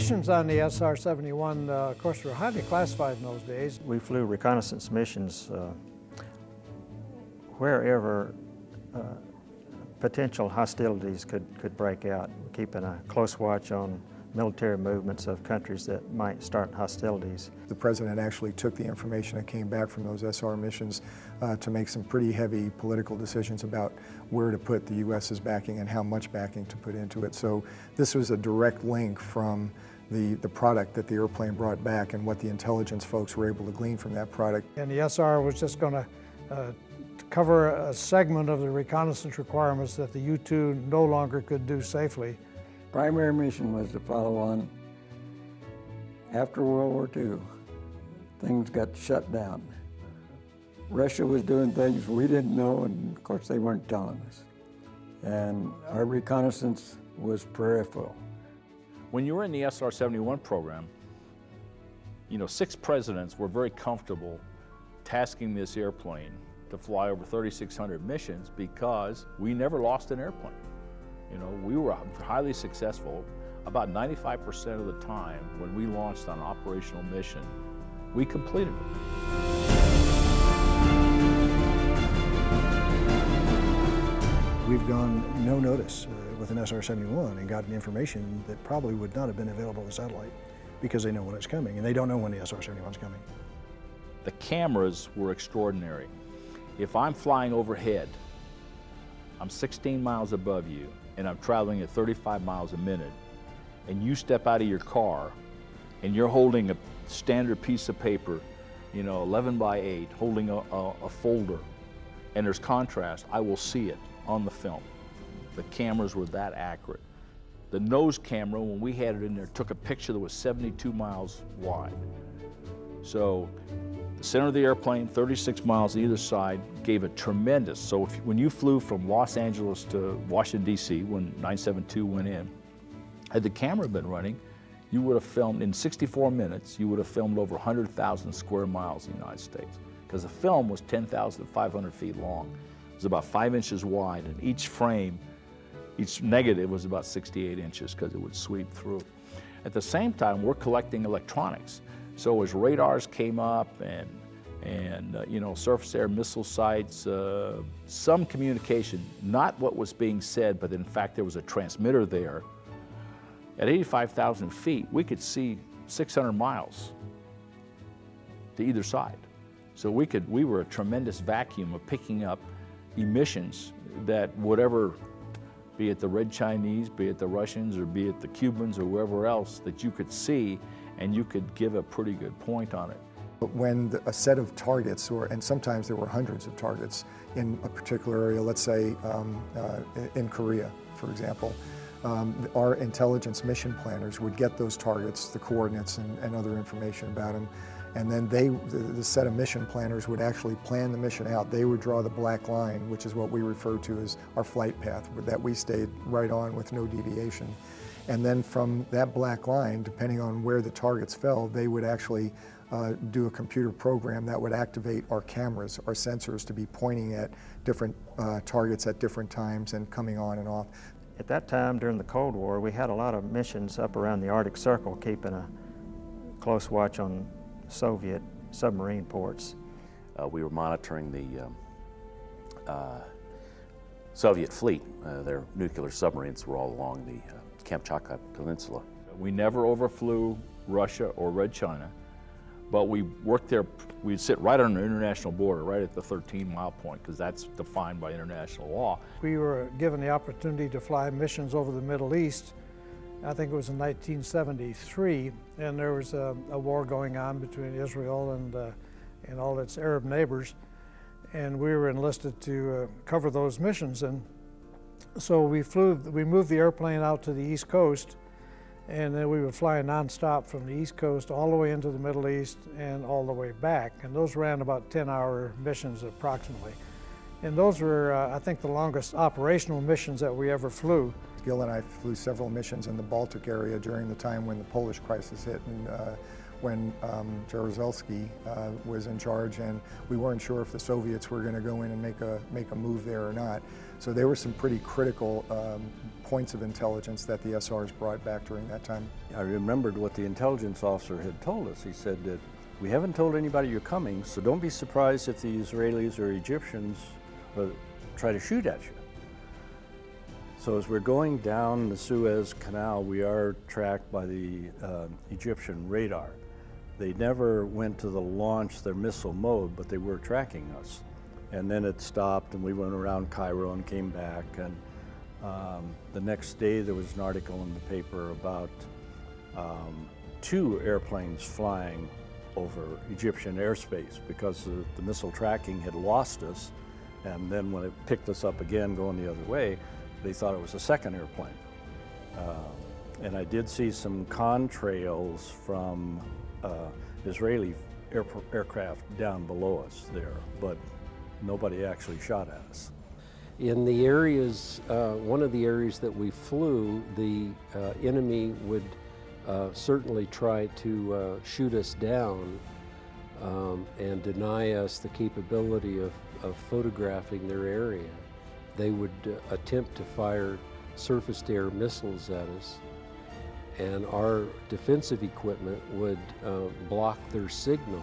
missions on the SR-71, of course, were highly classified in those days. We flew reconnaissance missions wherever potential hostilities could break out, keeping a close watch on military movements of countries that might start hostilities. The President actually took the information that came back from those SR missions to make some pretty heavy political decisions about where to put the U.S.'s backing and how much backing to put into it. So this was a direct link from the product that the airplane brought back and what the intelligence folks were able to glean from that product. And the SR was just going to cover a segment of the reconnaissance requirements that the U-2 no longer could do safely. Primary mission was to follow on. After World War II, things got shut down. Russia was doing things we didn't know, and of course they weren't telling us. And our reconnaissance was peripheral. When you were in the SR-71 program, 6 presidents were very comfortable tasking this airplane to fly over 3,600 missions because we never lost an airplane. We were highly successful. About 95% of the time when we launched on an operational mission, we completed it. We've gone no notice with an SR-71 and gotten information that probably would not have been available to satellite because they know when it's coming, and they don't know when the SR-71 is coming. The cameras were extraordinary. If I'm flying overhead, I'm 16 miles above you, and I'm traveling at 35 miles a minute, and you step out of your car, and you're holding a standard piece of paper, 11 by 8, holding a folder, and there's contrast, I will see it on the film. The cameras were that accurate. The nose camera, when we had it in there, took a picture that was 72 miles wide. So the center of the airplane, 36 miles either side, gave a tremendous, so when you flew from Los Angeles to Washington, D.C., when 972 went in, had the camera been running, you would have filmed, in 64 minutes, you would have filmed over 100,000 square miles in the United States, because the film was 10,500 feet long. It was about 5 inches wide, and each frame, each negative was about 68 inches because it would sweep through. At the same time, we're collecting electronics. So as radars came up and surface air missile sites, some communication, not what was being said, but in fact there was a transmitter there. At 85,000 feet, we could see 600 miles to either side. So we were a tremendous vacuum of picking up emissions that whatever, be it the Red Chinese, be it the Russians, or be it the Cubans or whoever else, that you could see and you could give a pretty good point on it. But when a set of targets, and sometimes there were hundreds of targets in a particular area, let's say in Korea, for example, our intelligence mission planners would get those targets, the coordinates and other information about them, and then the set of mission planners would actually plan the mission out. They would draw the black line, which is what we refer to as our flight path, that we stayed right on with no deviation. And then from that black line, depending on where the targets fell, they would actually do a computer program that would activate our cameras, our sensors, to be pointing at different targets at different times and coming on and off. At that time, during the Cold War, we had a lot of missions up around the Arctic Circle, keeping a close watch on Soviet submarine ports. We were monitoring the Soviet fleet. Their nuclear submarines were all along the Kamchatka Peninsula. We never overflew Russia or Red China, but we worked there. We'd sit right on the international border, right at the 13-mile point, because that's defined by international law. We were given the opportunity to fly missions over the Middle East. I think it was in 1973, and there was a war going on between Israel and all its Arab neighbors, and we were enlisted to cover those missions. And so we moved the airplane out to the East Coast, and then we would fly nonstop from the East Coast all the way into the Middle East and all the way back. And those ran about 10-hour missions approximately. And those were, I think, the longest operational missions that we ever flew. Gil and I flew several missions in the Baltic area during the time when the Polish crisis hit, and when Jaruzelski was in charge, and we weren't sure if the Soviets were going to go in and make a move there or not. So there were some pretty critical points of intelligence that the SRs brought back during that time. I remembered what the intelligence officer had told us. He said that we haven't told anybody you're coming, so don't be surprised if the Israelis or Egyptians try to shoot at you. So as we're going down the Suez Canal, we are tracked by the Egyptian radar. They never went to launch their missile mode, but they were tracking us. And then it stopped, and we went around Cairo and came back. And the next day, there was an article in the paper about 2 airplanes flying over Egyptian airspace because the missile tracking had lost us. And then when it picked us up again going the other way, they thought it was a second airplane. And I did see some contrails from Israeli aircraft down below us there, but nobody actually shot at us. In the areas, one of the areas that we flew, the enemy would certainly try to shoot us down and deny us the capability of photographing their area. They would attempt to fire surface-to-air missiles at us, and our defensive equipment would block their signal,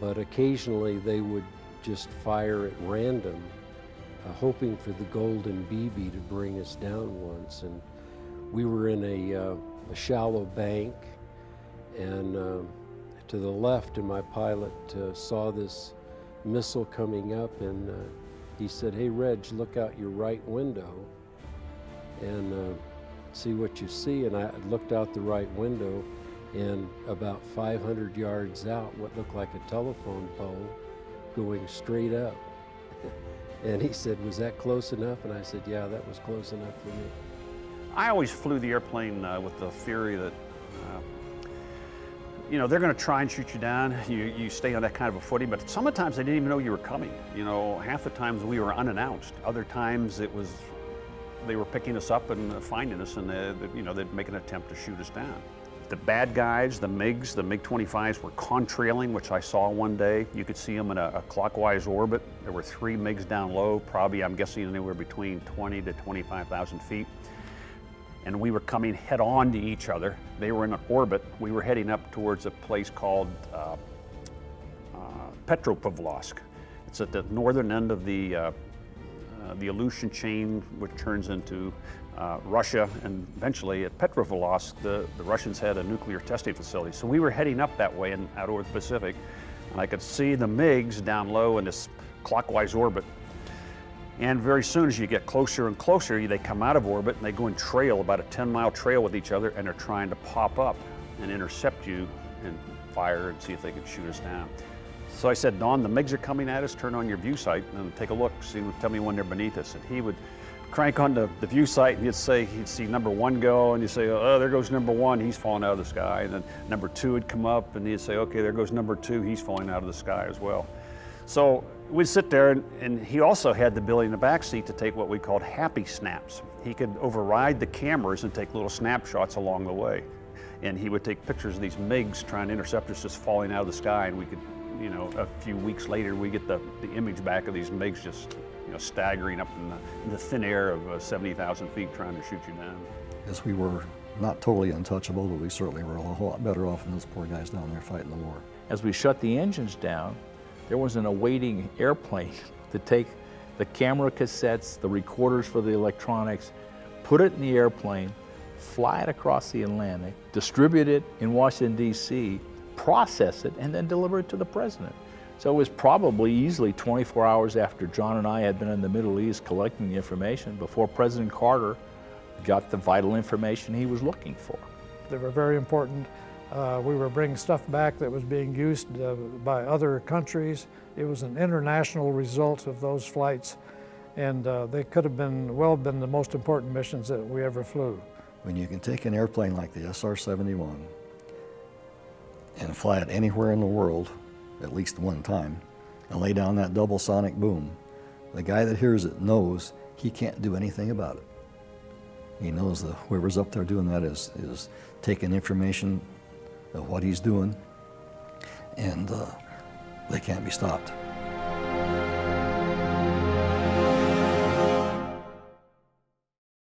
but occasionally they would just fire at random, hoping for the golden BB to bring us down once. And we were in a shallow bank, and to the left, and my pilot saw this missile coming up, and he said, "Hey, Reg, look out your right window and see what you see." And I looked out the right window, and about 500 yards out, what looked like a telephone pole going straight up. And he said, "Was that close enough?" And I said, "Yeah, that was close enough for me." I always flew the airplane with the theory that you know, they're going to try and shoot you down. You stay on that kind of a footing, but some of the times they didn't even know you were coming. You know, half the times we were unannounced. Other times it was they were picking us up and finding us, and you know, they'd make an attempt to shoot us down. The bad guys, the MiGs, the MiG-25s were contrailing, which I saw one day. You could see them in a clockwise orbit. There were 3 MiGs down low, probably, I'm guessing, anywhere between 20 to 25,000 feet. And we were coming head on to each other. They were in an orbit. We were heading up towards a place called Petropavlovsk. It's at the northern end of the Aleutian chain, which turns into Russia, and eventually at Petropavlovsk, the Russians had a nuclear testing facility. So we were heading up that way and out over the Pacific, and I could see the MiGs down low in this clockwise orbit. And very soon as you get closer and closer, they come out of orbit and they go and trail about a 10-mile trail with each other, and they're trying to pop up and intercept you and fire and see if they can shoot us down. So I said, "Don, the MiGs are coming at us, turn on your view sight and take a look, tell me when they're beneath us." And he would crank on the view sight, and he'd see number 1 go, and you'd say, "Oh, there goes number 1, he's falling out of the sky." And then number 2 would come up, and he'd say, "Okay, there goes number 2, he's falling out of the sky as well." So we'd sit there, and he also had the ability in the back seat to take what we called happy snaps. He could override the cameras and take little snapshots along the way. And he would take pictures of these MiGs trying to intercept us just falling out of the sky, and we could, you know, a few weeks later, we get the image back of these MiGs just, you know, staggering up in the thin air of 70,000 feet trying to shoot you down. Yes, we were not totally untouchable, but we certainly were a whole lot better off than those poor guys down there fighting the war. As we shut the engines down, there was an awaiting airplane to take the camera cassettes, the recorders for the electronics, put it in the airplane, fly it across the Atlantic, distribute it in Washington, D.C., process it, and then deliver it to the president. So it was probably easily 24 hours after John and I had been in the Middle East collecting the information before President Carter got the vital information he was looking for. They were very important. We were bringing stuff back that was being used by other countries. It was an international result of those flights, and they could have been the most important missions that we ever flew. When you can take an airplane like the SR-71 and fly it anywhere in the world, at least one time, and lay down that double sonic boom, the guy that hears it knows he can't do anything about it. He knows that whoever's up there doing that is taking information of what he's doing, and they can't be stopped.